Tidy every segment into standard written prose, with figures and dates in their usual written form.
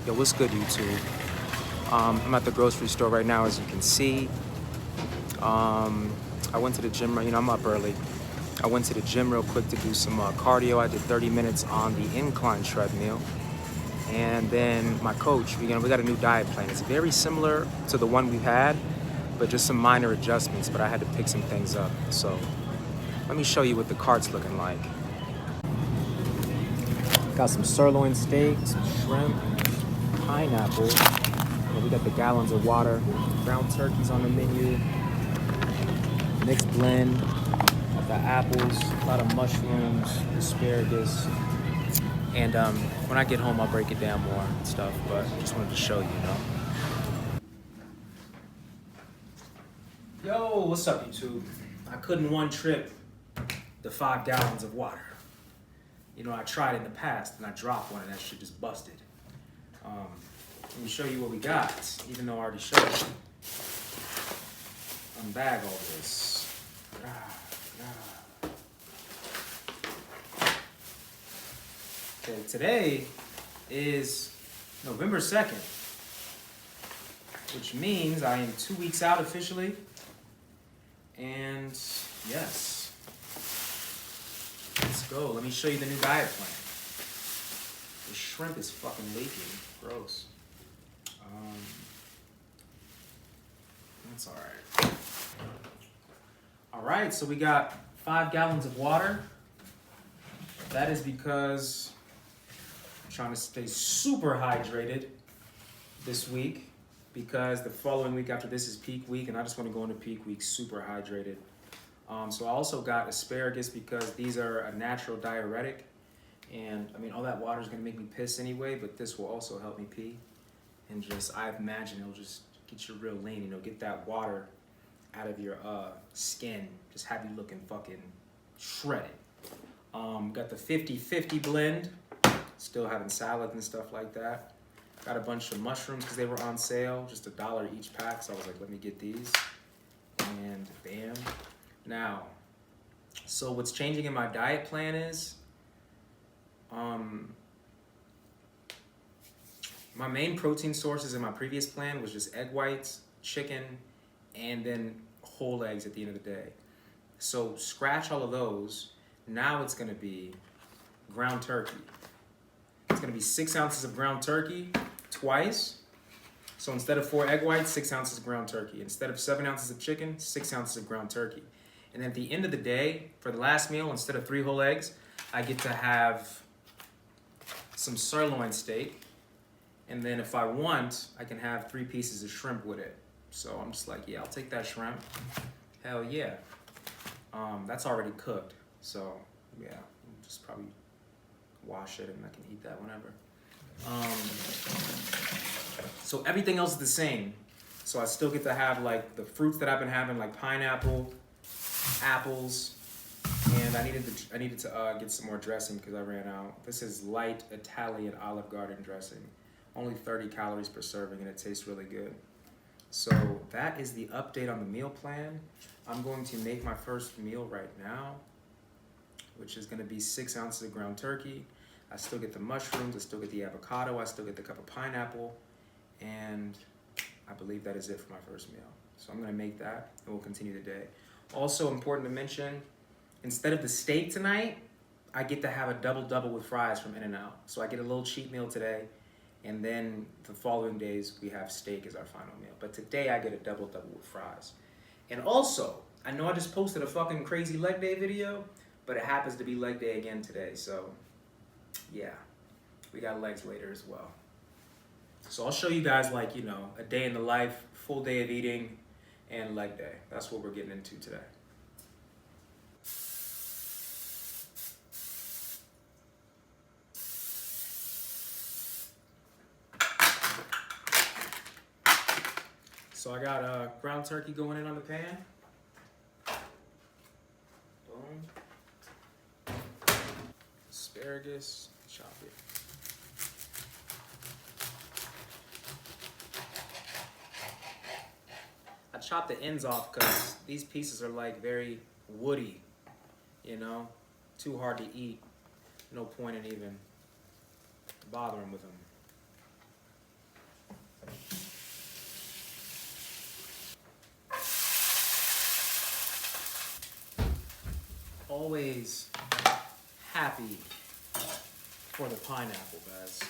Yo, what's good, YouTube? I'm at the grocery store right now, as you can see. I went to the gym, I'm up early. I went to the gym real quick to do some cardio. I did 30 minutes on the incline treadmill. And then my coach, we got a new diet plan. It's very similar to the one we've had, but just some minor adjustments, but I had to pick some things up. So let me show you what the cart's looking like. Got some sirloin steak, some shrimp, pineapple. We got the gallons of water, ground turkeys on the menu, mixed blend, got the apples, a lot of mushrooms, asparagus. And when I get home, I'll break it down more and stuff, but just wanted to show you, Yo, what's up, YouTube? I couldn't one trip the 5 gallons of water. I tried in the past and I dropped one and that shit just busted. Let me show you what we got, even though I already showed you. Unbag all this. Okay, today is November 2nd, which means I am 2 weeks out officially. And yes, let's go. Let me show you the new diet plan. The shrimp is fucking leaking. Gross. That's all right. All right, so we got 5 gallons of water. That is because I'm trying to stay super hydrated this week, because the following week after this is peak week, and I just want to go into peak week super hydrated. So I also got asparagus because these are a natural diuretic, and all that water is gonna make me piss anyway, but this will also help me pee, and I imagine it'll just get you real lean, get that water out of your skin, just have you looking fucking shredded. Got the 50-50 blend, still having salad and stuff like that. Got a bunch of mushrooms because they were on sale, just $1 each pack, so I was like, let me get these, and bam. Now, so what's changing in my diet plan is, my main protein sources in my previous plan was just egg whites, chicken, and then whole eggs at the end of the day. So scratch all of those. Now it's gonna be ground turkey. It's gonna be 6 ounces of ground turkey twice. So instead of 4 egg whites, 6 ounces of ground turkey. Instead of 7 ounces of chicken, 6 ounces of ground turkey. And then at the end of the day, for the last meal, instead of 3 whole eggs, I get to have some sirloin steak. And then if I want, I can have 3 pieces of shrimp with it. So I'm just like, yeah, I'll take that shrimp. Hell yeah. That's already cooked. So yeah, I'll just probably wash it and I can eat that whenever. So everything else is the same. So I still get to have like the fruits that I've been having, like pineapple, apples, and I needed to get some more dressing because I ran out. This is light Italian Olive Garden dressing. Only 30 calories per serving, and it tastes really good. So that is the update on the meal plan. I'm going to make my first meal right now, which is going to be 6 ounces of ground turkey. I still get the mushrooms, I still get the avocado, I still get the cup of pineapple, and I believe that is it for my first meal. So I'm going to make that, and we'll continue the day. Also important to mention, instead of the steak tonight, I get to have a double-double with fries from In-N-Out. So I get a little cheat meal today, and then the following days we have steak as our final meal. But today I get a double-double with fries. And also, I know I just posted a fucking crazy leg day video, but it happens to be leg day again today. So yeah, we got legs later as well. So I'll show you guys like, a day in the life, full day of eating, and leg day. That's what we're getting into today. So I got ground turkey going in on the pan. Boom. Asparagus, chop it. I chopped the ends off because these pieces are like very woody, too hard to eat. No point in even bothering with them. always happy for the pineapple, guys.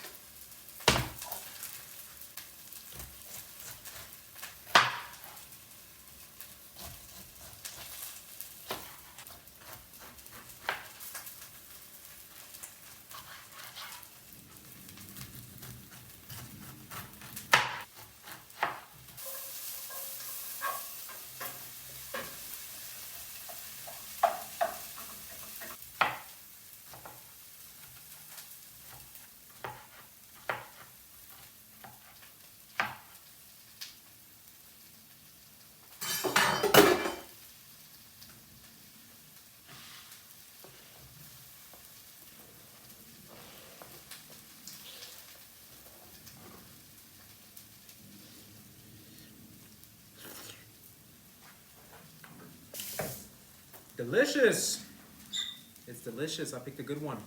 Delicious. It's delicious. I picked a good one.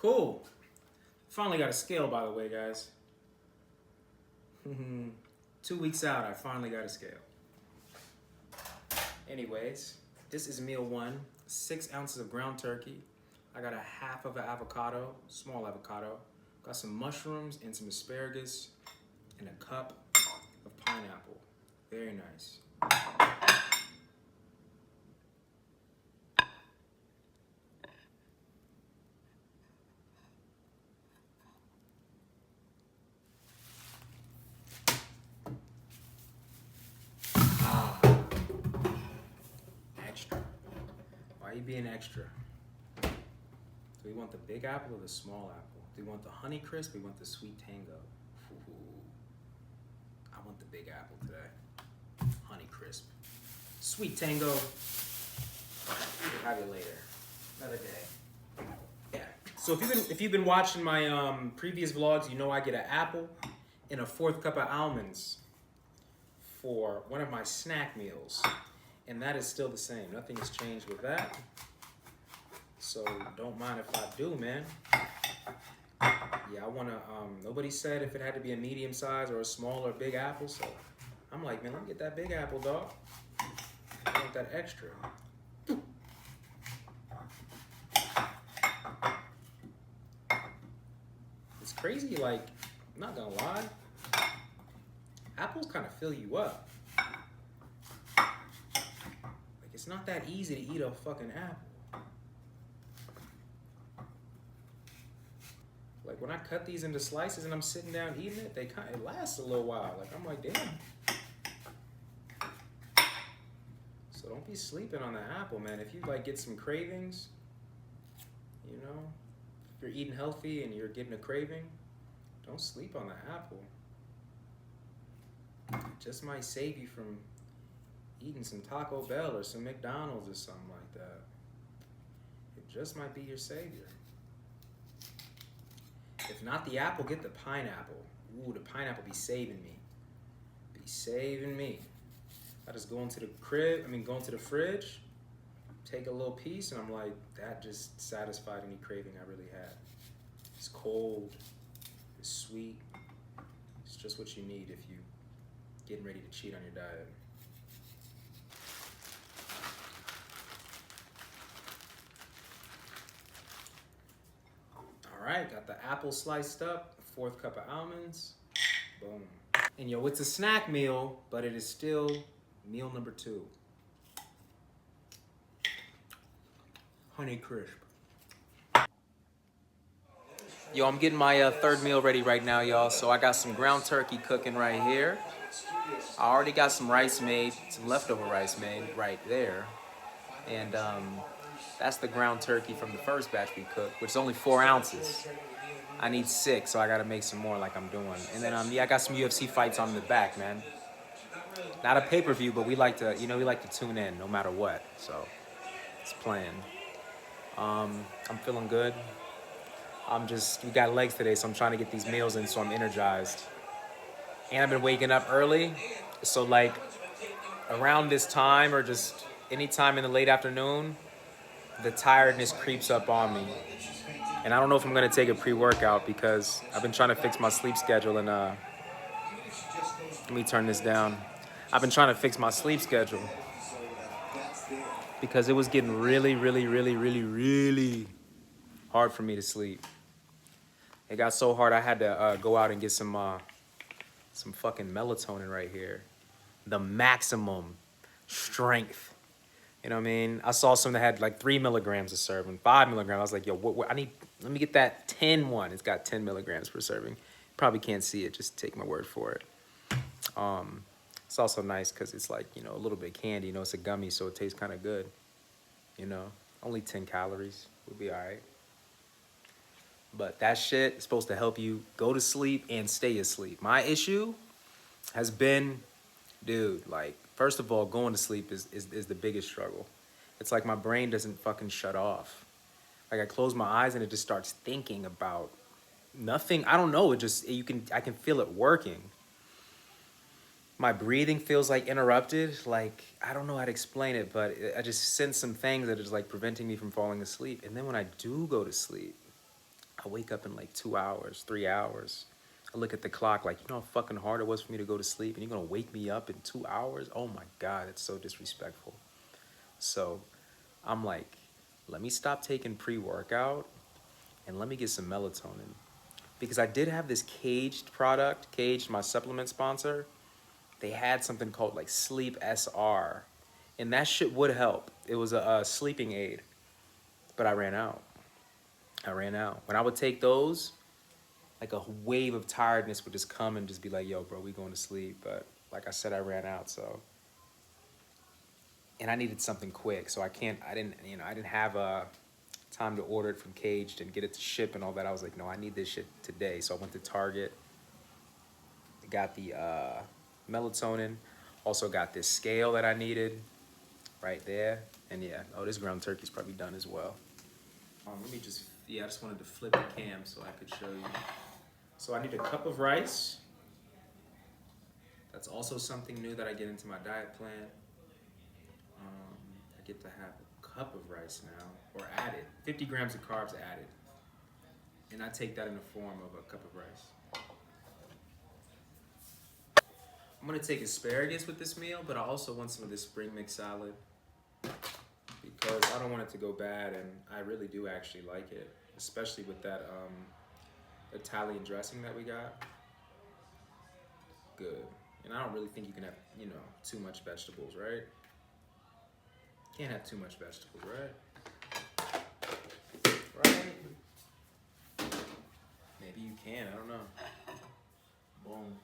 Cool. Finally got a scale, by the way, guys. 2 weeks out, I finally got a scale. Anyways, this is meal one. 6 ounces of ground turkey. I got a half of an avocado, small avocado. Got some mushrooms and some asparagus, and a cup of pineapple. Very nice. Extra. Why are you being extra? Do we want the big apple or the small apple? Do we want the honey crisp or we want the sweet tango? Ooh. I want the big apple today. Honey crisp. Sweet tango. We'll have it later. Another day. Yeah. So if you've been watching my previous vlogs, you know I get an apple and a 4th cup of almonds for one of my snack meals. And that is still the same. Nothing has changed with that. So don't mind if I do, man. Yeah, I wanna, nobody said if it had to be a medium size or a small or big apple, so I'm like, man, let me get that big apple, dog. I want that extra. It's crazy, like, I'm not gonna lie. Apples kind of fill you up. It's not that easy to eat a fucking apple. Like when I cut these into slices and I'm sitting down eating it, it lasts a little while. Like I'm like, damn. So don't be sleeping on the apple, man. If you like get some cravings, you know, if you're eating healthy and you're getting a craving, don't sleep on the apple. It just might save you from eating some Taco Bell or some McDonald's or something like that. It just might be your savior. If not the apple, get the pineapple. Ooh, the pineapple be saving me. Be saving me. I just go into the go into the fridge, take a little piece, and I'm like, that just satisfied any craving I really had. It's cold, it's sweet. It's just what you need if you getting ready to cheat on your diet. All right, got the apple sliced up, 4th cup of almonds. Boom. And yo, it's a snack meal, but it is still meal number 2. Honey crisp. Yo, I'm getting my 3rd meal ready right now, y'all. So I got some ground turkey cooking right here. I already got some rice made, some leftover rice made right there. And that's the ground turkey from the first batch we cooked, which is only 4 ounces. I need 6, so I gotta make some more like I'm doing. And then yeah, I got some UFC fights on the back, man. Not a pay-per-view, but we like to, we like to tune in no matter what. So it's playing. I'm feeling good. We got legs today, so I'm trying to get these meals in so I'm energized. And I've been waking up early, so like around this time or just any time in the late afternoon, the tiredness creeps up on me. And I don't know if I'm gonna take a pre-workout because I've been trying to fix my sleep schedule and let me turn this down. I've been trying to fix my sleep schedule because it was getting really, really, really, really, really hard for me to sleep. It got so hard I had to go out and get some fucking melatonin right here. The maximum strength. You know what I mean? I saw some that had like 3 milligrams a serving, 5 milligrams. I was like, yo, let me get that 10 one. It's got 10 milligrams per serving. Probably can't see it, just take my word for it. It's also nice because it's like, a little bit candy. It's a gummy, so it tastes kind of good. Only 10 calories. We'll be all right. But that shit is supposed to help you go to sleep and stay asleep. My issue has been, dude, like, first of all, going to sleep is the biggest struggle. It's like my brain doesn't fucking shut off. Like I close my eyes and it just starts thinking about nothing. I don't know. I can feel it working. My breathing feels like interrupted. Like, I don't know how to explain it, but I just sense some things that are just like preventing me from falling asleep. And then when I do go to sleep, I wake up in like 2 hours, 3 hours. I look at the clock like, how fucking hard it was for me to go to sleep and you're gonna wake me up in 2 hours? Oh my God, it's so disrespectful. So I'm like, let me stop taking pre-workout and let me get some melatonin. Because I did have this Caged, my supplement sponsor. They had something called like Sleep SR. And that shit would help. It was a sleeping aid. But I ran out. When I would take those, like a wave of tiredness would just come and just be like, yo, bro, we going to sleep. But like I said, I ran out, so. And I needed something quick, so I didn't have time to order it from Caged and get it to ship and all that. I was like, no, I need this shit today. So I went to Target, got the melatonin, also got this scale that I needed right there. And yeah, this ground turkey's probably done as well. I just wanted to flip the cam so I could show you. So I need a cup of rice. That's also something new that I get into my diet plan. I get to have a cup of rice now, or added, 50 grams of carbs added. And I take that in the form of a cup of rice. I'm gonna take asparagus with this meal, but I also want some of this spring mix salad because I don't want it to go bad, and I really do actually like it, especially with that Italian dressing that we got. Good. And I don't really think you can have, too much vegetables, right? Can't have too much vegetables, right? Right? Maybe you can, I don't know. Boom.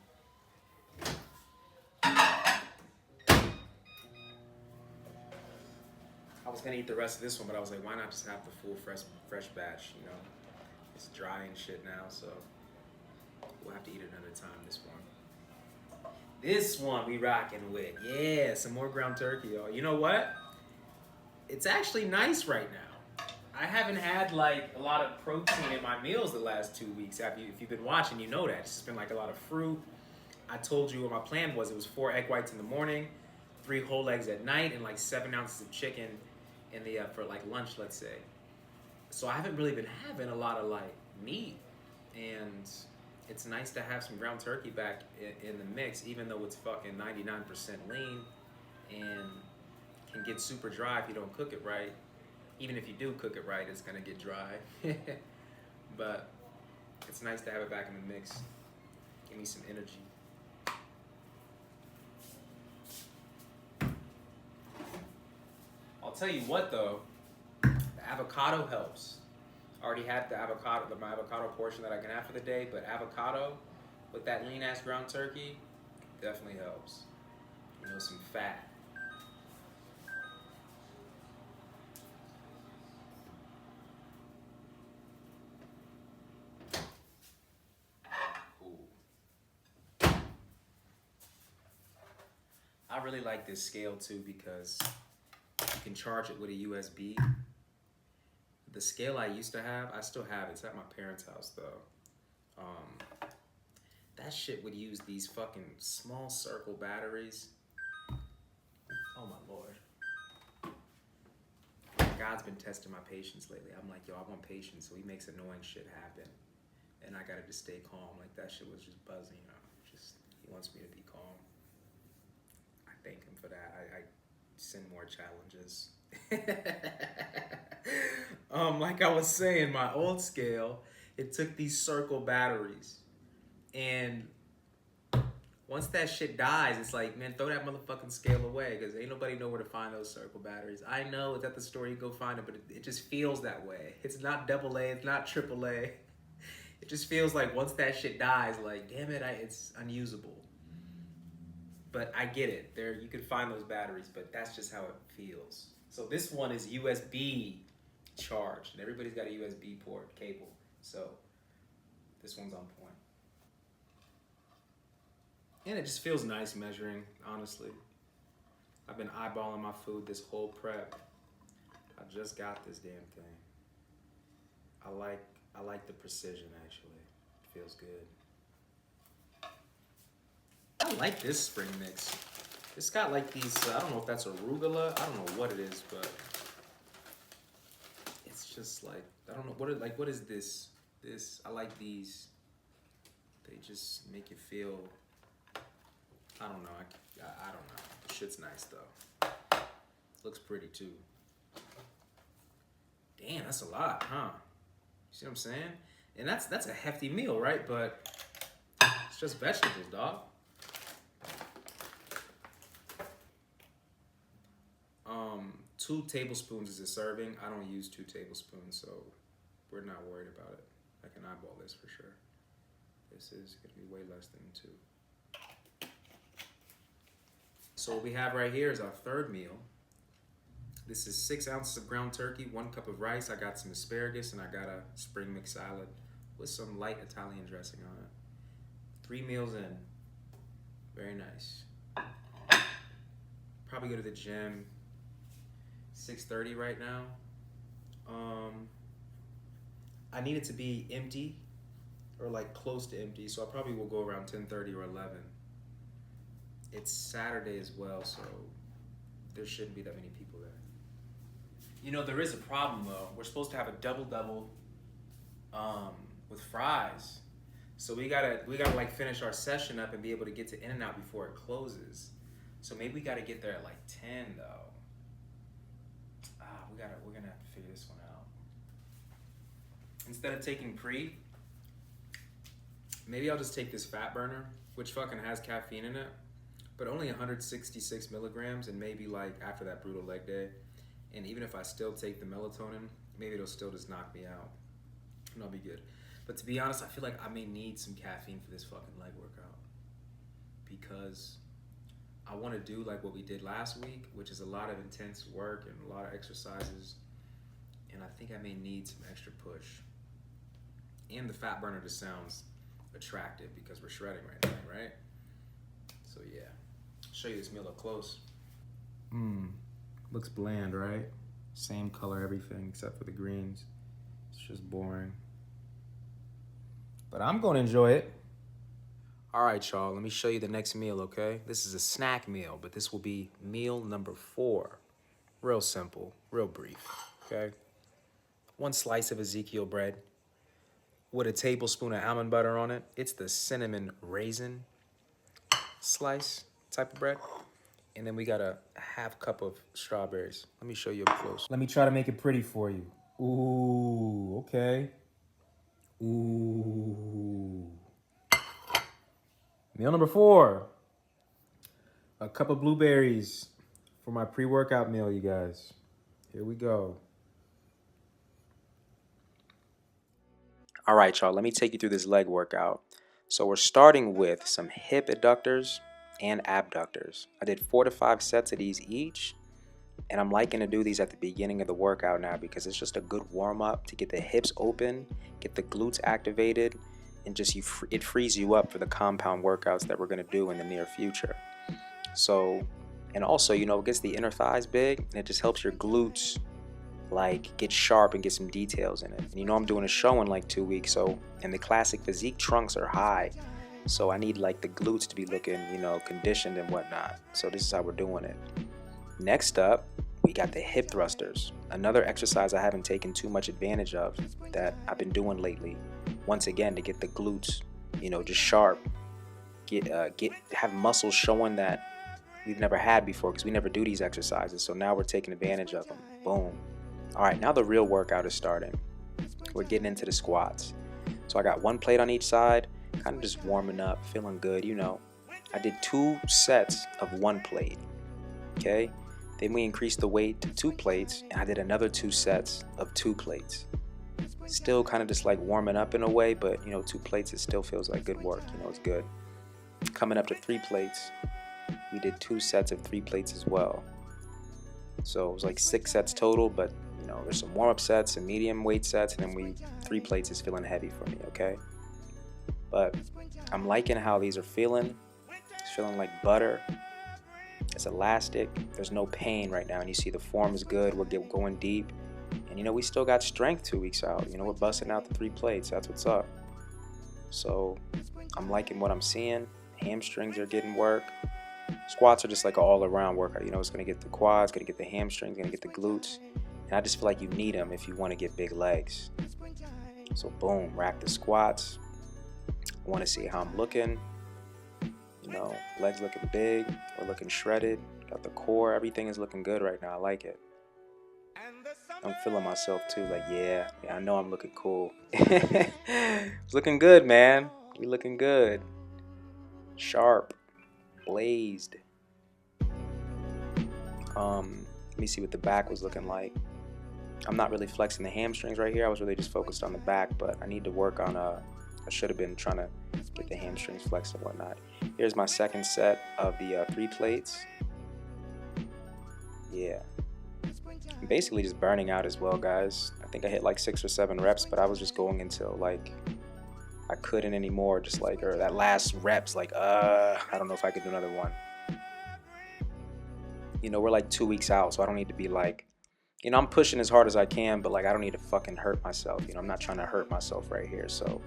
I was gonna eat the rest of this one, but I was like, why not just have the full fresh batch, It's dry and shit now, so we'll have to eat it another time, this one. This one we rocking with. Yeah, some more ground turkey, y'all. You know what? It's actually nice right now. I haven't had like a lot of protein in my meals the last 2 weeks. If you've been watching, you know that. It's just been like a lot of fruit. I told you what my plan was. It was 4 egg whites in the morning, 3 whole eggs at night, and like 7 ounces of chicken for like lunch, let's say. So I haven't really been having a lot of like meat, and it's nice to have some ground turkey back in the mix, even though it's fucking 99% lean and can get super dry if you don't cook it right. Even if you do cook it right, it's gonna get dry. But It's nice to have it back in the mix. Give me some energy. I'll tell you what though, the avocado helps. I already had the avocado, my avocado portion that I can have for the day, but avocado with that lean ass ground turkey definitely helps. You know, some fat. Cool. I really like this scale too because you can charge it with a USB. The scale I used to have, I still have it. It's at my parents' house though. That shit would use these fucking small circle batteries. Oh my Lord. God's been testing my patience lately. I'm like, yo, I want patience, so he makes annoying shit happen. And I gotta just stay calm. Like that shit was just buzzing, you know. Just, he wants me to be calm. I thank him for that. I send more challenges. Like I was saying, my old scale, it took these circle batteries. And once that shit dies, it's like, man, throw that motherfucking scale away because ain't nobody know where to find those circle batteries. I know it's at the store, you go find it, but it just feels that way. It's not AA, it's not AAA. It just feels like once that shit dies, like, damn it, it's unusable. But I get it. There, you can find those batteries, but that's just how it feels. So this one is USB charged, and everybody's got a USB port cable. So this one's on point. And it just feels nice measuring, honestly. I've been eyeballing my food this whole prep. I just got this damn thing. I like the precision, actually. It feels good. I like this spring mix. It's got like these, I don't know if that's arugula. I don't know what it is, but it's just like, I don't know, what is this? I like these. They just make you feel, I don't know. I don't know. The shit's nice though. Looks pretty too. Damn, that's a lot, huh? You see what I'm saying? And that's a hefty meal, right? But it's just vegetables, dog. 2 tablespoons is a serving. I don't use 2 tablespoons, so we're not worried about it. I can eyeball this for sure. This is gonna be way less than 2. So what we have right here is our third meal. This is 6 ounces of ground turkey, 1 cup of rice. I got some asparagus and I got a spring mix salad with some light Italian dressing on it. 3 meals in. Very nice. Probably go to the gym 6:30 right now. I need it to be empty or like close to empty, so I probably will go around 10:30 or 11. It's Saturday as well, so there shouldn't be that many people there. You know, there is a problem though. We're supposed to have a double with fries. So we gotta like finish our session up and be able to get to In-N-Out before it closes. So maybe we gotta get there at like 10 though. We're gonna have to figure this one out. Instead of taking pre, maybe I'll just take this fat burner, which fucking has caffeine in it, but only 166 milligrams, and maybe like after that brutal leg day. And even if I still take the melatonin, maybe it'll still just knock me out and I'll be good. But to be honest, I feel like I may need some caffeine for this fucking leg workout because I want to do like what we did last week, which is a lot of intense work and a lot of exercises. And I think I may need some extra push. And the fat burner just sounds attractive because we're shredding right now, right? So yeah, I'll show you this meal up close. Looks bland, right? Same color, everything except for the greens. It's just boring. But I'm gonna enjoy it. All right, y'all, let me show you the next meal, okay? This is a snack meal, but this will be meal number 4. Real simple, real brief, okay? 1 slice of Ezekiel bread with a tablespoon of almond butter on it. It's the cinnamon raisin slice type of bread. And then we got a half cup of strawberries. Let me show you up close. Let me try to make it pretty for you. Ooh, okay. Ooh. Meal number 4. A cup of blueberries for my pre-workout meal, you guys. Here we go. All right, y'all, let me take you through this leg workout. So we're starting with some hip adductors and abductors. I did 4 to 5 sets of these each, and I'm liking to do these at the beginning of the workout now because it's just a good warm-up to get the hips open, get the glutes activated, and just it frees you up for the compound workouts that we're going to do in the near future. So, and also, it gets the inner thighs big, and it just helps your glutes like get sharp and get some details in it. And I'm doing a show in like 2 weeks, so, and the classic physique trunks are high, so I need like the glutes to be looking, conditioned and whatnot. So this is how we're doing it. Next up, we got the hip thrusters, another exercise I haven't taken too much advantage of that I've been doing lately. Once again, to get the glutes, just sharp, have muscles showing that we've never had before because we never do these exercises. So now we're taking advantage of them. Boom. All right, now the real workout is starting. We're getting into the squats. So I got 1 plate on each side, kind of just warming up, feeling good. I did 2 sets of 1 plate. Okay. Then we increased the weight to 2 plates, and I did another 2 sets of 2 plates. Still kind of just like warming up in a way, but 2 plates, it still feels like good work. It's good. Coming up to 3 plates, we did 2 sets of 3 plates as well. So it was like 6 sets total, but there's some warm-up sets and medium weight sets, and then 3 plates is feeling heavy for me, okay? But I'm liking how these are feeling. It's feeling like butter. It's elastic. There's no pain right now, and you see the form is good. We're going deep, and we still got strength 2 weeks out. We're busting out the 3 plates. That's what's up. So I'm liking what I'm seeing. Hamstrings are getting work. Squats are just like an all-around workout. It's going to get the quads, going to get the hamstrings, going to get the glutes. And I just feel like you need them if you want to get big legs. So boom, rack the squats. I want to see how I'm looking. Legs looking big. We're looking shredded. Got the core. Everything is looking good right now. I like it. I'm feeling myself too. Like, yeah, I know I'm looking cool. It's looking good, man. We looking good. Sharp. Blazed. Let me see what the back was looking like. I'm not really flexing the hamstrings right here. I was really just focused on the back, but I need to work on I should have been trying to get the hamstrings flexed and whatnot. Here's my second set of the 3 plates. Yeah. I'm basically just burning out as well, guys. I think I hit like 6 or 7 reps, but I was just going until like I couldn't anymore, just like, or that last reps, like, I don't know if I could do another one. We're like 2 weeks out, so I don't need to be like, I'm pushing as hard as I can, but like I don't need to fucking hurt myself. I'm not trying to hurt myself right here. So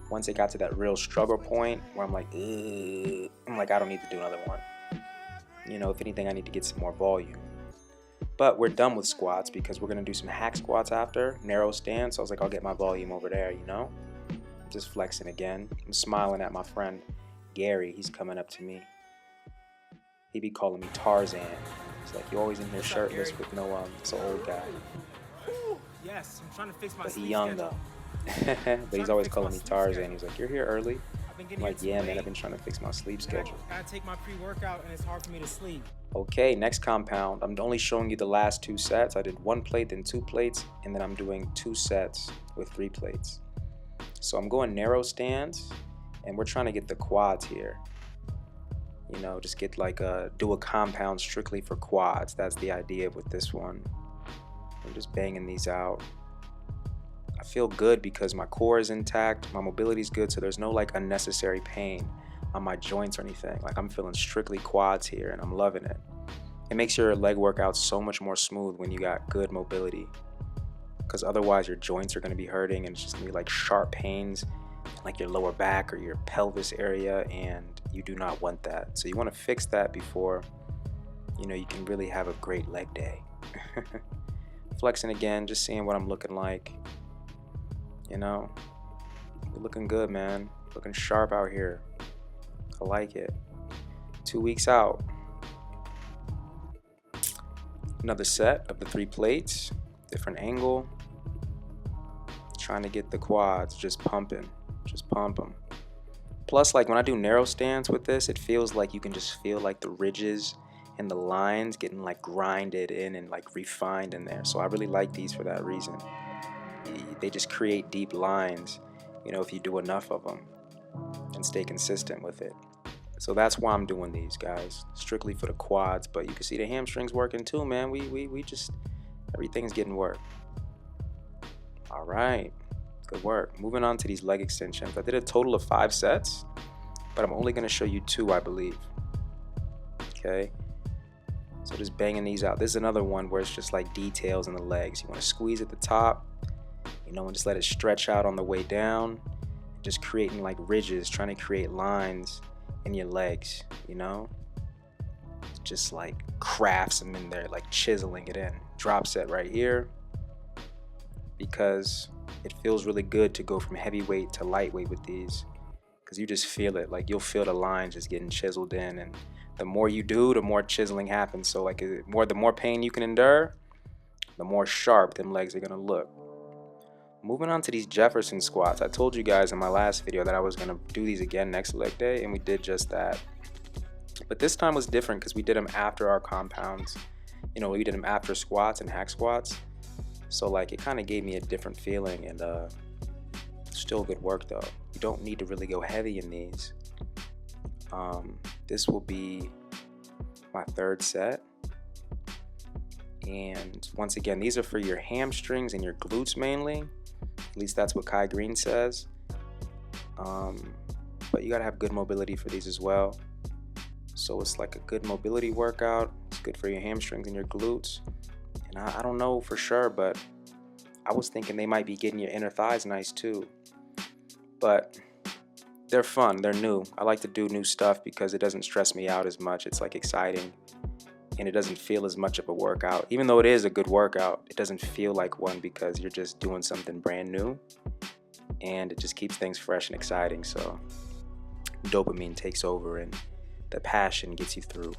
once it got to that real struggle point where I'm like, I don't need to do another one. If anything, I need to get some more volume. But we're done with squats because we're gonna do some hack squats after, narrow stance. So I was like, I'll get my volume over there, Just flexing again. I'm smiling at my friend Gary. He's coming up to me. He be calling me Tarzan. It's like, you always in here shirtless with no it's an old guy. Yes, I'm trying to fix my But he young though. But he's always calling me Tarzan. He's like, you're here early? I'm like, yeah, man, I've been trying to fix my sleep schedule. I take my pre-workout and it's hard for me to sleep. Okay, next compound. I'm only showing you the last 2 sets. I did 1 plate, then 2 plates, and then I'm doing 2 sets with 3 plates. So I'm going narrow stance, and we're trying to get the quads here. Just get like do a compound strictly for quads. That's the idea with this one. I'm just banging these out. I feel good because my core is intact, my mobility is good, so there's no like unnecessary pain on my joints or anything. Like I'm feeling strictly quads here, and I'm loving it. It makes your leg workout so much more smooth when you got good mobility, because otherwise your joints are going to be hurting, and it's just going to be like sharp pains in like your lower back or your pelvis area, and you do not want that. So you want to fix that before you can really have a great leg day. Flexing again, just seeing what I'm looking like. You're looking good, man. Looking sharp out here. I like it. 2 weeks out. Another set of the 3 plates. Different angle. trying to get the quads just pumping. Just pump them. Plus, like when I do narrow stance with this, it feels like you can just feel like the ridges and the lines getting like grinded in and like refined in there. So I really like these for that reason. They just create deep lines, you know, if you do enough of them and stay consistent with it. So that's why I'm doing these, guys, strictly for the quads. But you can see the hamstrings working too, man. We just, everything's getting work. All right, good work. Moving on to these leg extensions. I did a total of 5 sets, but I'm only gonna show you 2, I believe. Okay, so just banging these out. This is another one where it's just like details in the legs. You wanna squeeze at the top, you know, and just let it stretch out on the way down. Just creating like ridges, trying to create lines in your legs, you know? Just like crafts them in there, like chiseling it in. Drop set right here, because it feels really good to go from heavyweight to lightweight with these, because you just feel it. Like you'll feel the lines just getting chiseled in, and the more you do, the more chiseling happens. So like the more pain you can endure, the more sharp them legs are gonna look. Moving on to these Jefferson squats. I told you guys in my last video that I was gonna do these again next leg day, and we did just that. But this time was different because we did them after our compounds. You know, we did them after squats and hack squats. So like it kind of gave me a different feeling, and still good work though. You don't need to really go heavy in these. This will be my 3rd set. And once again, these are for your hamstrings and your glutes mainly. At least that's what Kai Green says. But you gotta have good mobility for these as well. So it's like a good mobility workout. It's good for your hamstrings and your glutes. And I don't know for sure, but I was thinking they might be getting your inner thighs nice too. But they're fun, they're new. I like to do new stuff because it doesn't stress me out as much. It's like exciting, and it doesn't feel as much of a workout. Even though it is a good workout, it doesn't feel like one because you're just doing something brand new, and it just keeps things fresh and exciting. So dopamine takes over and the passion gets you through.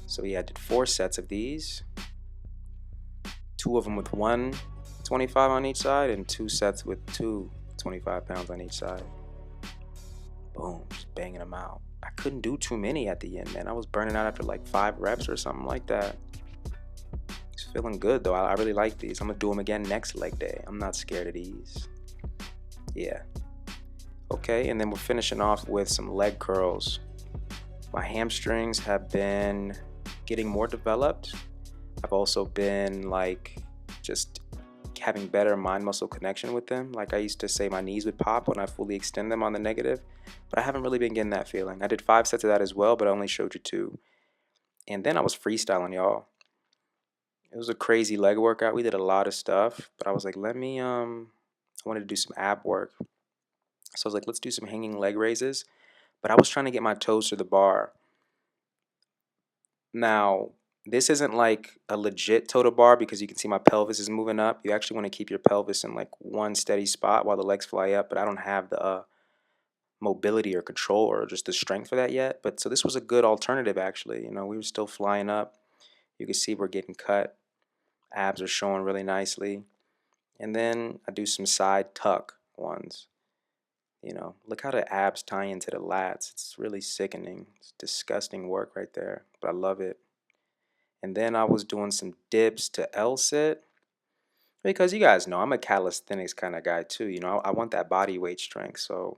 So yeah, I did 4 sets of these, 2 of them with 125 on each side, and 2 sets with 2 25 pounds on each side. Boom, just banging them out. I couldn't do too many at the end, man. I was burning out after like 5 reps or something like that. It's feeling good though. I really like these. I'm gonna do them again next leg day. I'm not scared of these. Yeah. Okay, and then we're finishing off with some leg curls. My hamstrings have been getting more developed. I've also been like just having better mind muscle connection with them. Like I used to say my knees would pop when I fully extend them on the negative, but I haven't really been getting that feeling. I did 5 sets of that as well, but I only showed you 2. And then I was freestyling, y'all. It was a crazy leg workout. We did a lot of stuff, but I was like, I wanted to do some ab work. So I was like, let's do some hanging leg raises. But I was trying to get my toes to the bar. Now, this isn't like a legit toe to bar because you can see my pelvis is moving up. You actually want to keep your pelvis in like one steady spot while the legs fly up, but I don't have the mobility or control or just the strength for that yet. But so this was a good alternative actually. You know, we were still flying up. You can see we're getting cut. Abs are showing really nicely. And then I do some side tuck ones. You know, look how the abs tie into the lats. It's really sickening. It's disgusting work right there, but I love it. And then I was doing some dips to L-sit, because you guys know I'm a calisthenics kind of guy too. You know, I want that body weight strength, so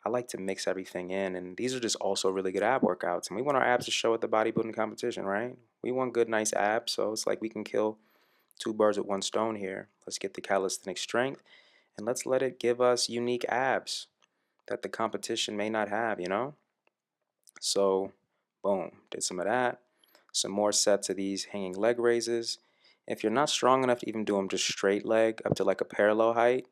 I like to mix everything in. And these are just also really good ab workouts. And we want our abs to show at the bodybuilding competition, right? We want good, nice abs, so it's like we can kill 2 birds with 1 stone here. Let's get the calisthenic strength, and let's let it give us unique abs that the competition may not have, you know? So, boom, did some of that. Some more sets of these hanging leg raises. If you're not strong enough to even do them just straight leg up to like a parallel height,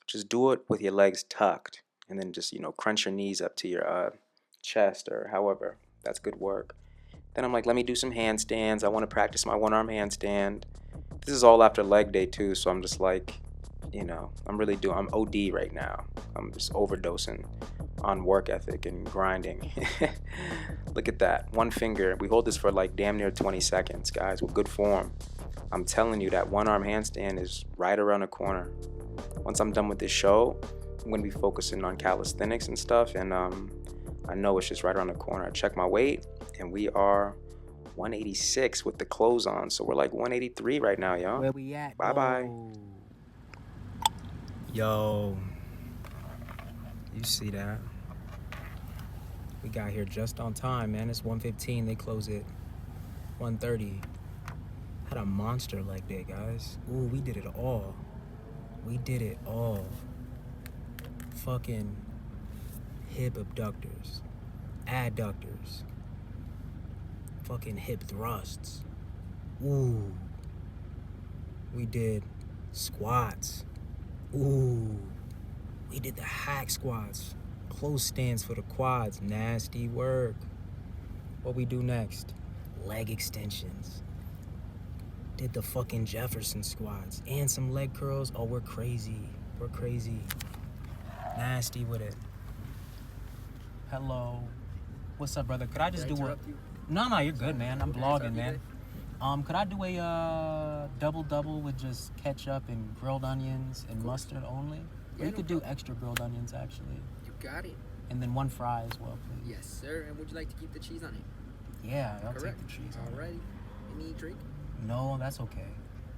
just do it with your legs tucked, and then just, you know, crunch your knees up to your chest or however. That's good work. Then I'm like, let me do some handstands. I want to practice my 1-arm handstand. This is all after leg day too, so I'm just like, you know, I'm OD right now. I'm just overdosing on work ethic and grinding. Look at that, 1 finger. We hold this for like damn near 20 seconds, guys, with good form. I'm telling you, that one-arm handstand is right around the corner. Once I'm done with this show, I'm gonna be focusing on calisthenics and stuff, and I know it's just right around the corner. I checked my weight, and we are 186 with the clothes on, so we're like 183 right now, y'all. Where we at? Bye-bye. Yo, you see that? We got here just on time, man. It's 1:15. They close it 1:30. Had a monster leg day, guys. Ooh, we did it all. We did it all. Fucking hip abductors, adductors, fucking hip thrusts. Ooh. We did squats. Ooh. We did the hack squats. Close stands for the quads. Nasty work. What we do next? Leg extensions. Did the fucking Jefferson squats and some leg curls. Oh, we're crazy. We're crazy. Nasty with it. Hello. What's up, brother? Could I just do what? No, you're good, man. I'm vlogging, man. Could I do a double with just ketchup and grilled onions and mustard only? Or you could do extra grilled onions, actually. You got it. And then one fry as well, please. Yes, sir. And would you like to keep the cheese on it? Yeah, I'll Correct. take the cheese on it. Alrighty. Any drink? No, that's okay.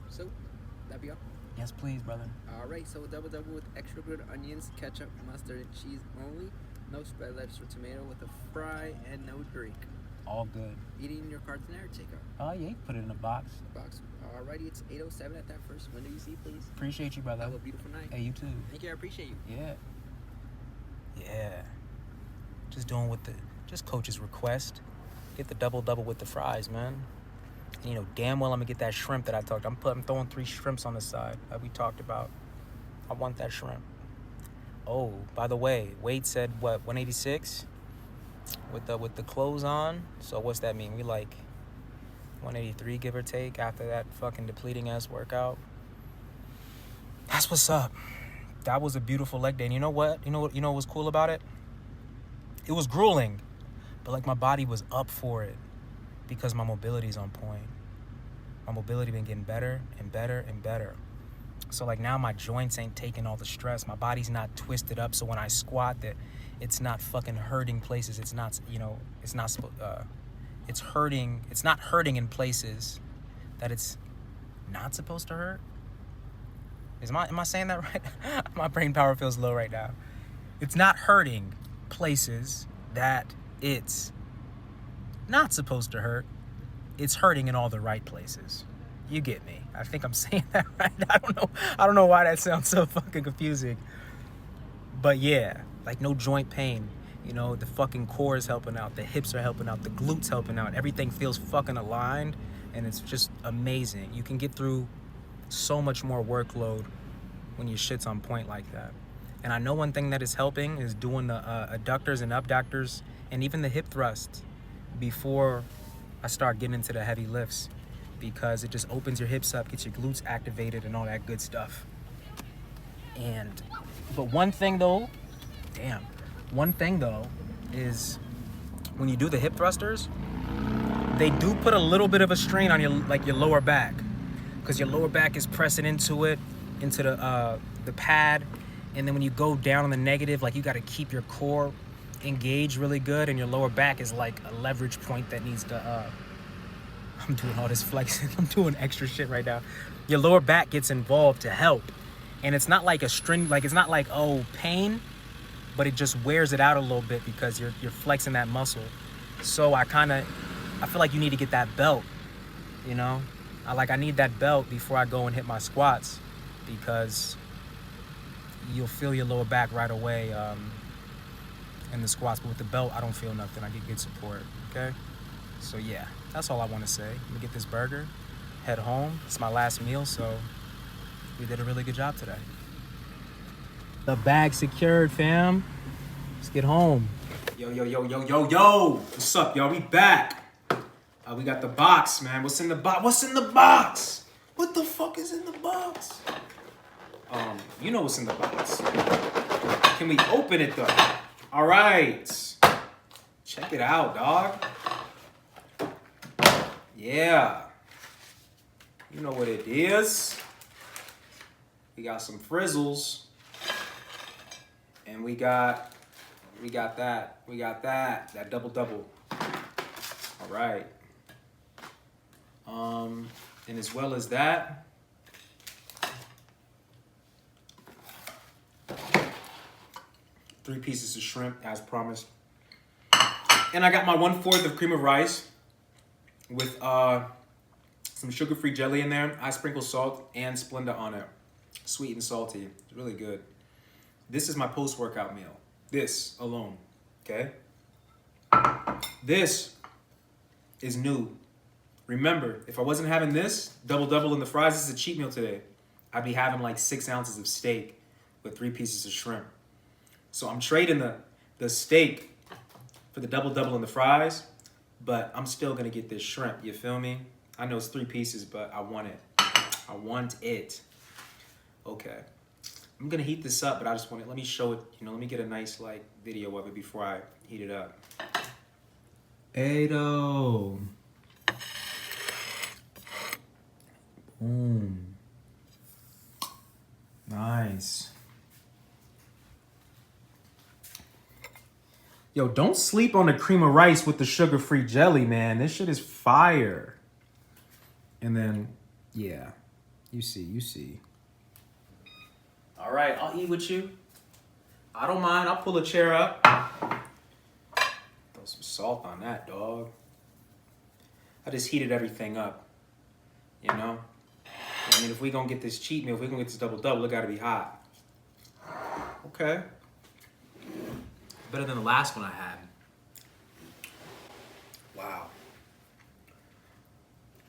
So, that be all? Yes, please, brother. Alright, so double with extra grilled onions, ketchup, mustard, and cheese only. No spread lettuce or tomato with a fry and no drink. All good. Eating your cards in there, takeout. Oh, yeah, you can put it in a box. Box. Alrighty, it's 8:07 at that first window you see, please. Appreciate you, brother. Have a beautiful night. Hey, you too. Thank you, I appreciate you. Yeah. Yeah. Just doing what just coach's request. Get the double with the fries, man. And, you know, damn well I'm gonna get that shrimp that I talked. I'm throwing 3 shrimps on the side that we talked about. I want that shrimp. Oh, by the way, Wade said what, 186 with the clothes on. So what's that mean? We like 183 give or take after that fucking depleting ass workout. That's what's up. That was a beautiful leg day. And you know what? You know what was cool about it? It was grueling, but like my body was up for it because my mobility's on point. My mobility been getting better and better and better. So like now my joints ain't taking all the stress. My body's not twisted up. So when I squat, that it's not fucking hurting places. It's not, it's hurting. It's not hurting in places that it's not supposed to hurt. Am I saying that right? My brain power feels low right now. It's not hurting places that it's not supposed to hurt. It's hurting in all the right places. You get me. I think I'm saying that right. I don't know why that sounds so fucking confusing. But yeah, like no joint pain. You know, the fucking core is helping out. The hips are helping out. The glutes helping out. Everything feels fucking aligned, and it's just amazing. You can get through so much more workload when your shit's on point like that. And I know one thing that is helping is doing the adductors and abductors and even the hip thrusts before I start getting into the heavy lifts, because it just opens your hips up, gets your glutes activated and all that good stuff. But one thing though is when you do the hip thrusters, they do put a little bit of a strain on your lower back, because your lower back is pressing into the pad, and then when you go down on the negative, like you got to keep your core engaged really good, and your lower back is like a leverage point that needs to I'm doing all this flexing. I'm doing extra shit right now. Your lower back gets involved to help, and it's not like a string, like it's not like pain, but it just wears it out a little bit because you're flexing that muscle. So I feel like you need to get that belt, you know? I need that belt before I go and hit my squats, because you'll feel your lower back right away in the squats. But with the belt, I don't feel nothing. I get good support, okay? So yeah, that's all I want to say. Let me get this burger, head home. It's my last meal, so we did a really good job today. The bag secured, fam. Let's get home. Yo. What's up, y'all? We back. We got the box, man. What's in the box? What the fuck is in the box? You know what's in the box. Can we open it though? All right. Check it out, dog. Yeah. You know what it is. We got some frizzles. And we got that double. All right. And as well as that, three pieces of shrimp as promised. And I got my 1/4 of cream of rice with some sugar-free jelly in there. I sprinkle salt and Splenda on it. Sweet and salty. It's really good. This is my post-workout meal. This alone, okay? This is new. Remember, if I wasn't having this, double in the fries, this is a cheat meal today. I'd be having like 6 ounces of steak with 3 pieces of shrimp. So I'm trading the steak for the double in the fries, but I'm still gonna get this shrimp, you feel me? I know it's 3 pieces, but I want it. I want it. Okay. I'm gonna heat this up, but I just want it, let me show it, let me get a nice like video of it before I heat it up. Ado. Boom. Nice. Yo, don't sleep on the cream of rice with the sugar-free jelly, man. This shit is fire. And then, yeah, you see. All right, I'll eat with you. I don't mind. I'll pull a chair up. Throw some salt on that, dog. I just heated everything up, I mean, if we gonna get this cheat meal, if we gonna get this double, it gotta be hot. Okay. Better than the last one I had. Wow.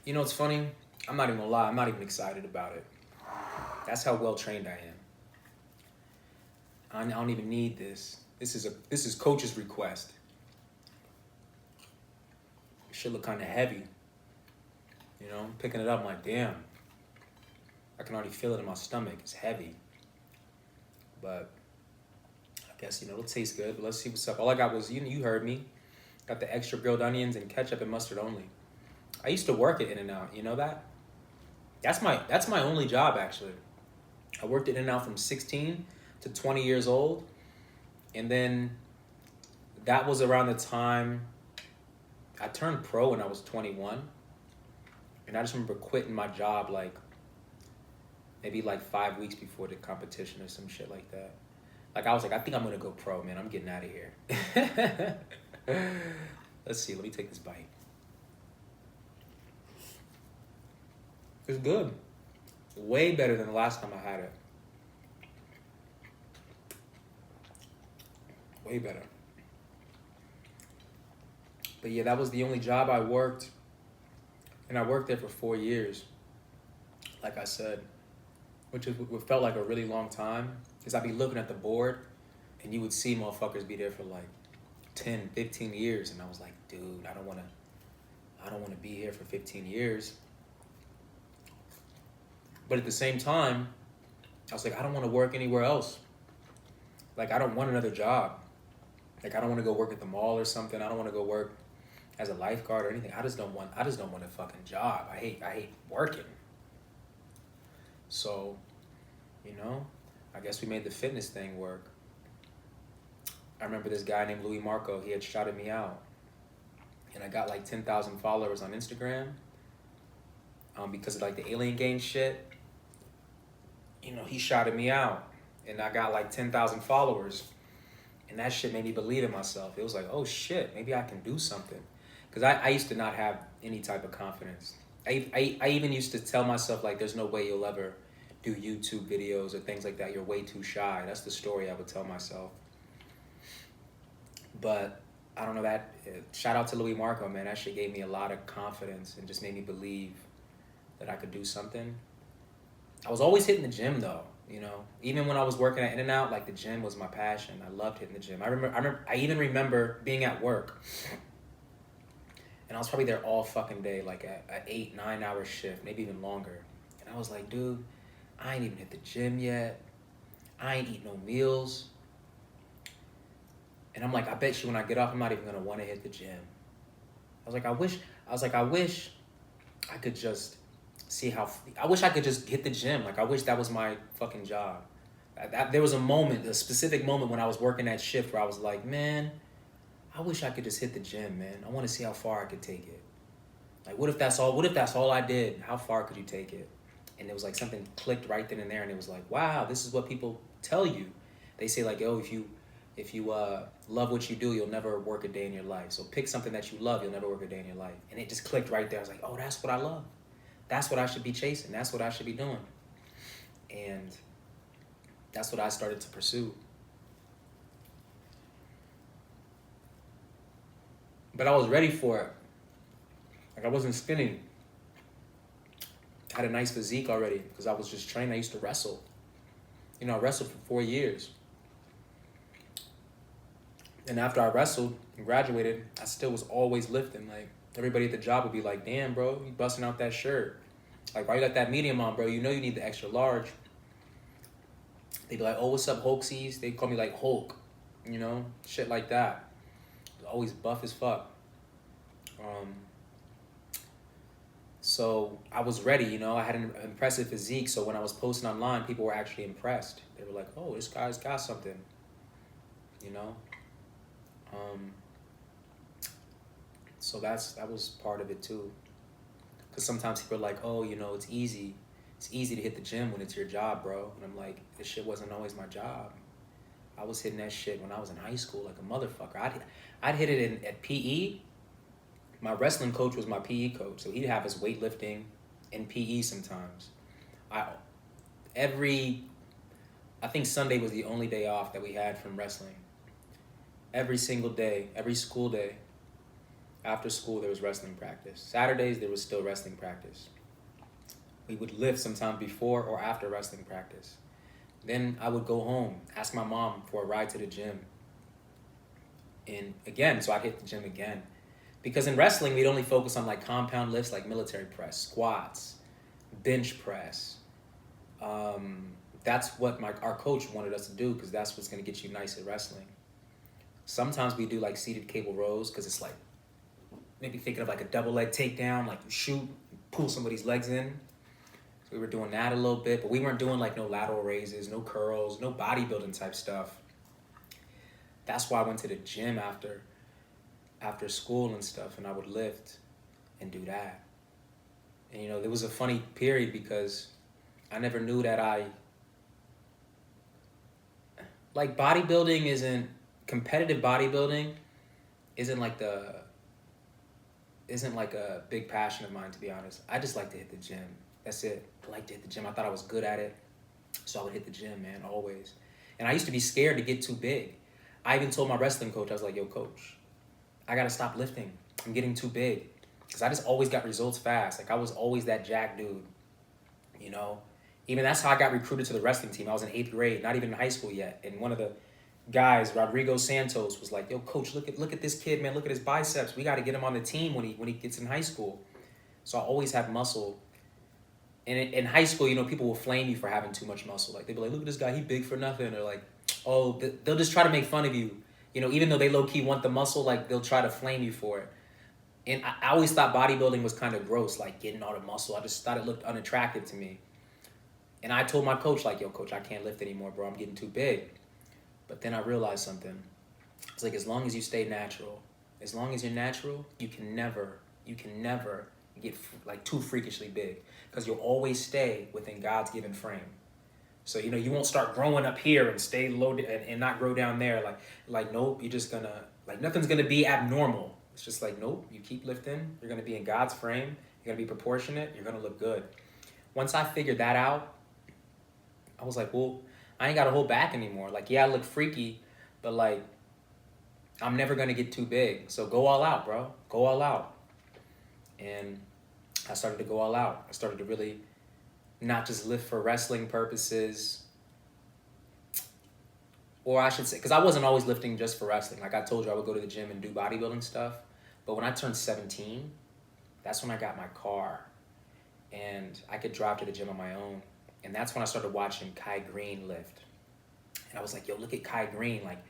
You know what's funny? I'm not even gonna lie. I'm not even excited about it. That's how well trained I am. I don't even need this. This is coach's request. It should look kind of heavy. Picking it up, I'm like, damn. I can already feel it in my stomach. It's heavy. But I guess, it'll taste good. But let's see what's up. All I got was, you heard me. Got the extra grilled onions and ketchup and mustard only. I used to work at In-N-Out. You know that? That's my only job, actually. I worked at In-N-Out from 16 to 20 years old. And then that was around the time I turned pro when I was 21. And I just remember quitting my job maybe 5 weeks before the competition or some shit like that. I was like, I think I'm gonna go pro, man. I'm getting out of here. Let's see, let me take this bite. It's good. Way better than the last time I had it. Way better. But yeah, that was the only job I worked. And I worked there for 4 years. Like I said, which felt like a really long time. Because I'd be looking at the board and you would see motherfuckers be there for 10, 15 years. And I was like, dude, I don't want to be here for 15 years. But at the same time, I was like, I don't want to work anywhere else. I don't want another job. I don't want to go work at the mall or something. I don't want to go work as a lifeguard or anything. I just don't want a fucking job. I hate working. So, I guess we made the fitness thing work. I remember this guy named Louis Marco. He had shouted me out. And I got 10,000 followers on Instagram. Because of the Alien Gang shit. He shouted me out. And I got 10,000 followers. And that shit made me believe in myself. It was like, oh shit, maybe I can do something. Because I used to not have any type of confidence. I even used to tell myself, there's no way you'll ever do YouTube videos or things like that. You're way too shy. That's the story I would tell myself. But I don't know, shout out to Louis Marco, man. That shit gave me a lot of confidence and just made me believe that I could do something. I was always hitting the gym though, even when I was working at In-N-Out, the gym was my passion. I loved hitting the gym. I even remember being at work and I was probably there all fucking day, an 8-9 hour shift, maybe even longer. And I was like, dude, I ain't even hit the gym yet. I ain't eat no meals. And I'm like, I bet you when I get off, I'm not even gonna want to hit the gym. I was like, I wish I could just see how. I wish I could just hit the gym. Like I wish that was my fucking job. There was a moment, a specific moment when I was working that shift where I was like, man, I wish I could just hit the gym, man. I want to see how far I could take it. Like, what if that's all? What if that's all I did? How far could you take it? And it was like something clicked right then and there, and it was like, wow, this is what people tell you. They say like, oh, if you love what you do, you'll never work a day in your life. So pick something that you love, you'll never work a day in your life. And it just clicked right there. I was like, oh, that's what I love. That's what I should be chasing. That's what I should be doing. And that's what I started to pursue. But I was ready for it. Like I wasn't skinny. I had a nice physique already because I was just trained. I used to wrestle. You know, I wrestled for 4 years. And after I wrestled and graduated, I still was always lifting. Like everybody at the job would be like, damn, bro, you busting out that shirt. Like, why you got that medium on, bro? You know you need the extra large. They'd be like, oh, what's up, Hulksies? They'd call me like Hulk, you know, shit like that. Always buff as fuck. So I was ready, you know, I had an impressive physique. So when I was posting online, people were actually impressed. They were like, oh, this guy's got something, you know? So that was part of it too. Because sometimes people are like, oh, you know, it's easy to hit the gym when it's your job, bro. And I'm like, this shit wasn't always my job. I was hitting that shit when I was in high school like a motherfucker. I'd hit it at PE. My wrestling coach was my PE coach, so he'd have us weightlifting in PE sometimes. I think Sunday was the only day off that we had from wrestling. Every single day, every school day, after school there was wrestling practice. Saturdays there was still wrestling practice. We would lift sometime before or after wrestling practice. Then I would go home, ask my mom for a ride to the gym. And again, so I'd hit the gym again. Because in wrestling, we'd only focus on like compound lifts like military press, squats, bench press. That's what our coach wanted us to do because that's what's going to get you nice at wrestling. Sometimes we do like seated cable rows because it's like maybe thinking of like a double leg takedown, like you shoot, pull somebody's legs in. So we were doing that a little bit, but we weren't doing like no lateral raises, no curls, no bodybuilding type stuff. That's why I went to the gym after school and stuff, and I would lift and do that. And you know, there was a funny period because I never knew that competitive bodybuilding isn't like a big passion of mine, to be honest. I just like to hit the gym. That's it. I like to hit the gym. I thought I was good at it, so I would hit the gym, man, always. And I used to be scared to get too big. I even told my wrestling coach, I was like, yo, coach, I gotta stop lifting. I'm getting too big. Because I just always got results fast. Like, I was always that jack dude, you know? Even that's how I got recruited to the wrestling team. I was in 8th grade, not even in high school yet. And one of the guys, Rodrigo Santos, was like, yo, coach, look at this kid, man. Look at his biceps. We got to get him on the team when he gets in high school. So I always had muscle. And in high school, you know, people will flame you for having too much muscle. Like, they'll be like, look at this guy, he big for nothing. Or like, oh, they'll just try to make fun of you. You know, even though they low-key want the muscle, like, they'll try to flame you for it. And I always thought bodybuilding was kind of gross, like getting all the muscle. I just thought it looked unattractive to me. And I told my coach, like, yo, coach, I can't lift anymore, bro. I'm getting too big. But then I realized something. It's like, as long as you stay natural, as long as you're natural, you can never get like too freakishly big, because you'll always stay within God's given frame. So, you know, you won't start growing up here and stay low and not grow down there. Like, nope, you're just gonna, like, nothing's gonna be abnormal. It's just like, nope, you keep lifting. You're gonna be in God's frame. You're gonna be proportionate. You're gonna look good. Once I figured that out, I was like, well, I ain't gotta hold back anymore. Like, yeah, I look freaky, but like, I'm never gonna get too big. So go all out, bro. Go all out. And I started to go all out. I started to really not just lift for wrestling purposes, or I should say, because I wasn't always lifting just for wrestling. Like I told you, I would go to the gym and do bodybuilding stuff. But when I turned 17, that's when I got my car and I could drive to the gym on my own. And that's when I started watching Kai Green lift. And I was like, yo, look at Kai Green. Like,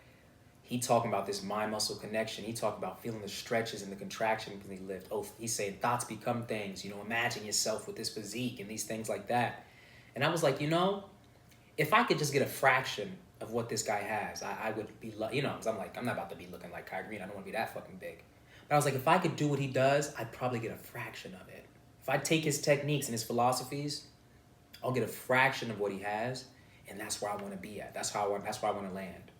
he talking about this mind muscle connection. He talking about feeling the stretches and the contraction when he lift. Oh, he's saying thoughts become things. You know, imagine yourself with this physique and these things like that. And I was like, you know, if I could just get a fraction of what this guy has, I would be, you know, because I'm like, I'm not about to be looking like Kai Green. I don't want to be that fucking big. But I was like, if I could do what he does, I'd probably get a fraction of it. If I take his techniques and his philosophies, I'll get a fraction of what he has, and that's where I want to be at. That's where I want to land.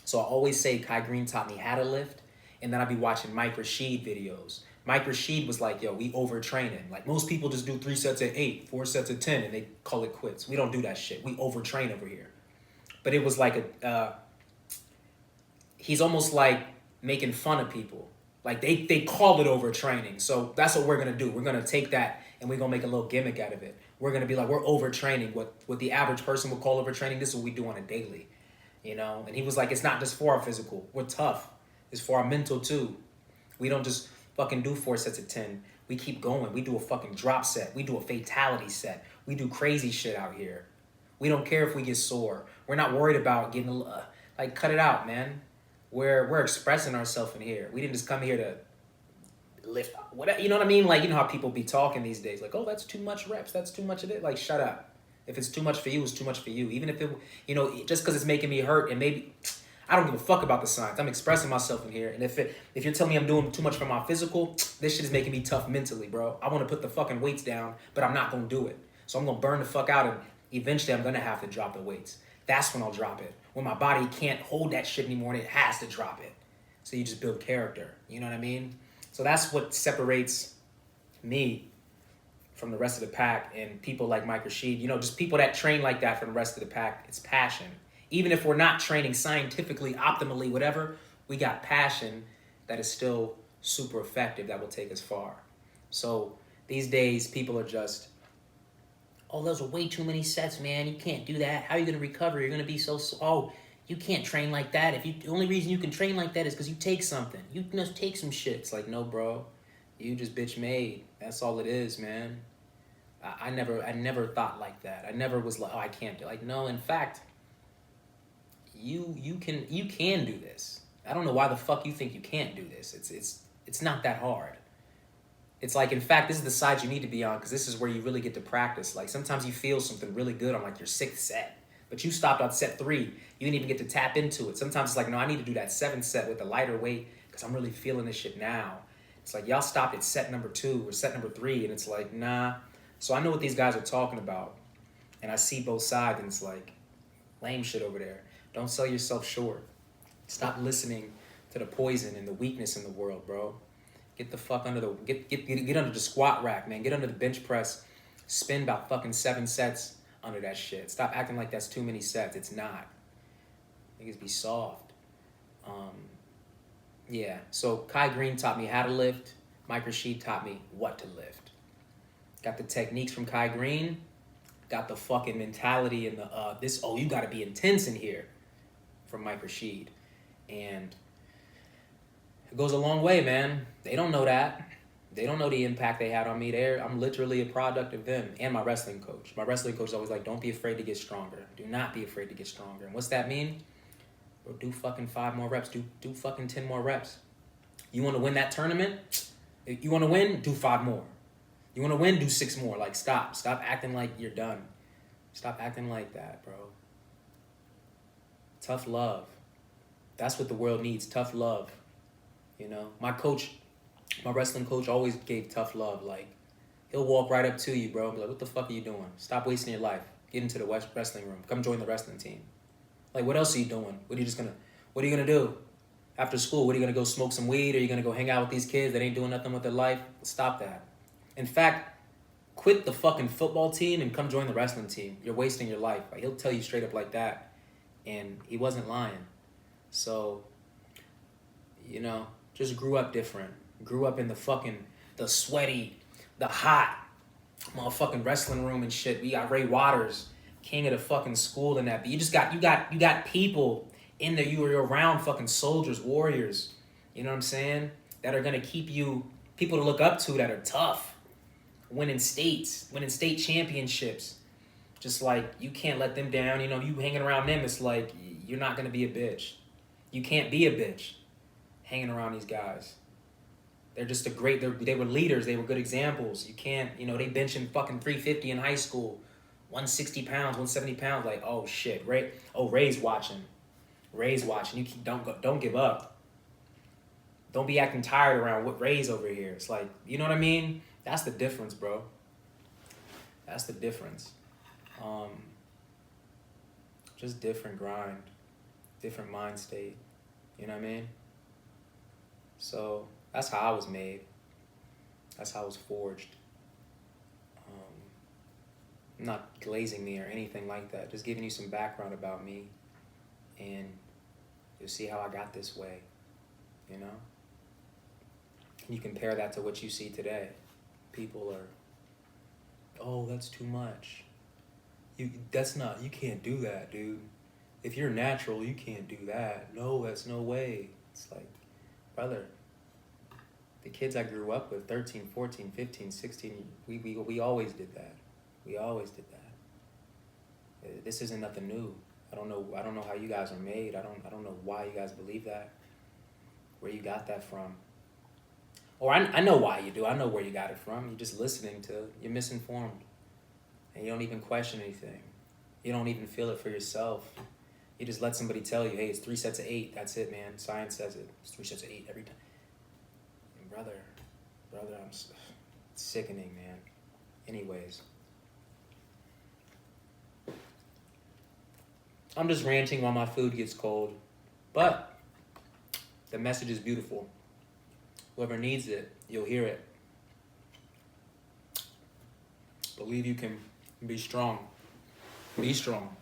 So I always say Kai Green taught me how to lift, and then I'd be watching Mike Rashid videos. Mike Rashid was like, yo, we overtraining. Like, most people just do 3 sets at 8, 4 sets at 10, and they call it quits. We don't do that shit. We overtrain over here. But it was like he's almost like making fun of people. Like, they call it overtraining. So that's what we're going to do. We're going to take that, and we're going to make a little gimmick out of it. We're going to be like, we're overtraining. What the average person would call overtraining, this is what we do on a daily. You know? And he was like, it's not just for our physical. We're tough. It's for our mental, too. We don't just fucking do 4 sets of 10. We keep going. We do a fucking drop set. We do a fatality set. We do crazy shit out here. We don't care if we get sore. We're not worried about getting like, cut it out, man. We're expressing ourselves in here. We didn't just come here to lift whatever. You know what I mean? Like, you know how people be talking these days, like, oh, that's too much reps. That's too much of it. Like, shut up. If it's too much for you, it's too much for you. Even if it, you know, just because it's making me hurt, and maybe I don't give a fuck about the science. I'm expressing myself in here. And if you're telling me I'm doing too much for my physical, this shit is making me tough mentally, bro. I want to put the fucking weights down, but I'm not going to do it. So I'm going to burn the fuck out, and eventually I'm going to have to drop the weights. That's when I'll drop it. When my body can't hold that shit anymore and it has to drop it. So you just build character. You know what I mean? So that's what separates me from the rest of the pack, and people like Mike Rashid, you know, just people that train like that from the rest of the pack. It's passion. Even if we're not training scientifically, optimally, whatever, we got passion that is still super effective, that will take us far. So these days, people are just, oh, those are way too many sets, man. You can't do that. How are you going to recover? You're going to be so, oh, you can't train like that. The only reason you can train like that is because you take something. You must take some shit. It's like, no, bro. You just bitch made. That's all it is, man. I never thought like that. I never was like, oh, I can't do. Like, no, in fact, you can do this. I don't know why the fuck you think you can't do this. It's not that hard. It's like, in fact, this is the side you need to be on, because this is where you really get to practice. Like, sometimes you feel something really good on like your 6th set, but you stopped at set 3. You didn't even get to tap into it. Sometimes it's like, no, I need to do that 7th set with a lighter weight because I'm really feeling this shit now. It's like, y'all stopped at set number 2 or set number 3, and it's like, nah. So I know what these guys are talking about, and I see both sides, and it's like, lame shit over there. Don't sell yourself short. Stop listening to the poison and the weakness in the world, bro. Get the fuck under the get under the squat rack, man. Get under the bench press. Spin about fucking 7 sets under that shit. Stop acting like that's too many sets. It's not. Niggas be soft. Yeah. So Kai Green taught me how to lift. Mike Rashid taught me what to lift. Got the techniques from Kai Green. Got the fucking mentality and the you gotta be intense in here from Mike Rashid. And it goes a long way, man. They don't know that. They don't know the impact they had on me. I'm literally a product of them and my wrestling coach. My wrestling coach is always like, don't be afraid to get stronger. Do not be afraid to get stronger. And what's that mean? Bro, do fucking 5 more reps. Do fucking 10 more reps. You want to win that tournament? If you want to win, do 5 more. You want to win, do 6 more. Like, stop. Stop acting like you're done. Stop acting like that, bro. Tough love. That's what the world needs. Tough love. You know, my wrestling coach always gave tough love. Like, he'll walk right up to you, bro, and be like, what the fuck are you doing? Stop wasting your life. Get into the wrestling room. Come join the wrestling team. Like, what else are you doing? What are you gonna do? After school, what are you gonna go smoke some weed? Or are you gonna go hang out with these kids that ain't doing nothing with their life? Stop that. In fact, quit the fucking football team and come join the wrestling team. You're wasting your life. Like, he'll tell you straight up like that. And he wasn't lying. So, you know, just grew up different. Grew up in the sweaty, the hot motherfucking wrestling room and shit. We got Ray Waters, king of the fucking school and that. But you got people in there. You're around fucking soldiers, warriors. You know what I'm saying? That are gonna keep you, people to look up to that are tough. Winning state championships. Just like, you can't let them down. You know, you hanging around them, it's like, you're not gonna be a bitch. You can't be a bitch hanging around these guys. They're just they were leaders. They were good examples. You can't, you know, they benching fucking 350 in high school. 160 pounds, 170 pounds. Like, oh shit, Ray. Oh, Ray's watching. Ray's watching. Don't give up. Don't be acting tired around what Ray's over here. It's like, you know what I mean? That's the difference, bro. That's the difference. Just different grind, different mind state. You know what I mean? So that's how I was made. That's how I was forged. I'm not glazing me or anything like that. Just giving you some background about me, and you'll see how I got this way. You know? And you compare that to what you see today. People are, oh, that's too much. You can't do that, dude. If you're natural, you can't do that. No, that's no way. It's like, brother, the kids I grew up with, 13, 14, 15, 16, we always did that. We always did that. This isn't nothing new. I don't know how you guys are made. I don't know why you guys believe that. Where you got that from. Or I know why you do. I know where you got it from. You're just listening to, you're misinformed. And you don't even question anything. You don't even feel it for yourself. You just let somebody tell you, hey, it's 3 sets of 8. That's it, man. Science says it. It's 3 sets of 8 every time. And brother, it's sickening, man. Anyways. I'm just ranting while my food gets cold. But the message is beautiful. Whoever needs it, you'll hear it. Believe you can be strong. Be strong.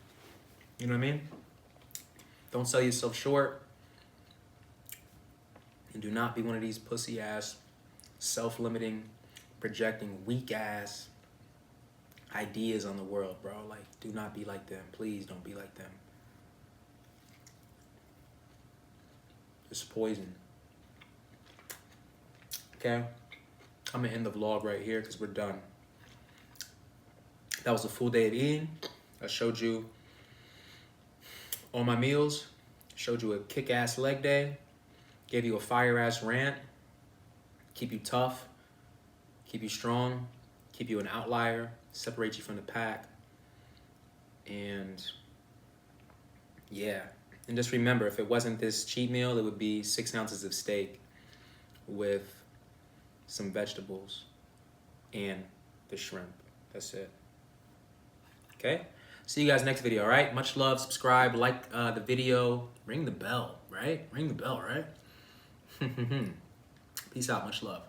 You know what I mean? Don't sell yourself short. And do not be one of these pussy-ass, self-limiting, projecting, weak-ass ideas on the world, bro. Like, do not be like them. Please don't be like them. It's poison. Okay? I'm going to end the vlog right here because we're done. That was a full day of eating. I showed you all my meals. Showed you a kick-ass leg day. Gave you a fire-ass rant. Keep you tough. Keep you strong. Keep you an outlier. Separate you from the pack. And yeah. And just remember, if it wasn't this cheat meal, it would be 6 ounces of steak with some vegetables and the shrimp. That's it. Okay? See you guys next video, all right? Much love. Subscribe, like the video. Ring the bell, right? Ring the bell, right? Peace out. Much love.